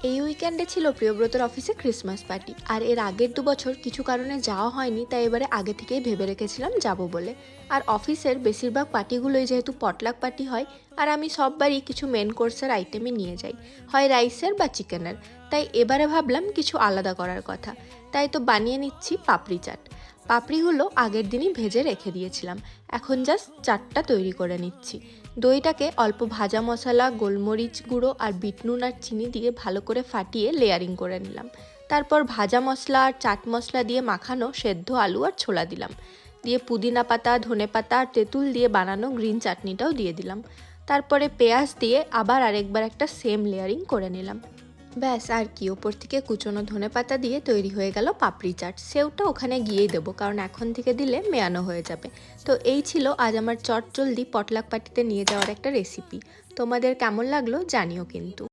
এই উইকেন্ডে ছিল প্রিয়ব্রতর অফিসে ক্রিসমাস পার্টি, আর এর আগের 2 বছর কিছু কারণে যাওয়া হয়নি, তাই এবারে আগে থেকেই ভেবে রেখেছিলাম যাব বলে। আর অফিসের বেশিরভাগ পার্টিগুলোই যেহেতু পটলাক পার্টি হয়, আর আমি সববারই কিছু মেন কোর্সের আইটেমই নিয়ে যাই, হয় রাইসের বা চিকেনের। তাই এবারে ভাবলাম কিছু আলাদা করার কথা, তাই তো বানিয়ে নিচ্ছি পাপড়ি চাট। পাপড়িগুলো আগের দিনই ভেজে রেখে দিয়েছিলাম, এখন জাস্ট চাটটা তৈরি করে নিচ্ছি। দইটাকে অল্প ভাজা মশলা, গোলমরিচ গুঁড়ো আর বিট নুন আর চিনি দিয়ে ভালো করে ফাটিয়ে লেয়ারিং করে নিলাম। তারপর ভাজা মশলা আর চাট মশলা দিয়ে মাখানো সেদ্ধ আলু আর ছোলা দিলাম, দিয়ে পুদিনা পাতা, ধনে পাতা আর তেঁতুল দিয়ে বানানো গ্রিন চাটনিটাও দিয়ে দিলাম। তারপরে পেঁয়াজ দিয়ে আবার আরেকবার একটা সেম লেয়ারিং করে নিলাম। ব্যাস, আর কি, ওপর থেকে কুচনো ধনেপাতা দিয়ে তৈরি হয়ে গেল পাপড়ি চাট। সেওটা ওখানে গিয়েই দেবো, কারণ এখন থেকে দিলে মেয়ানো হয়ে যাবে। তো এই ছিল আজ আমার চটজলদি পটলাক পার্টিতে নিয়ে যাওয়ার একটা রেসিপি। তোমাদের কেমন লাগলো জানিও কিন্তু।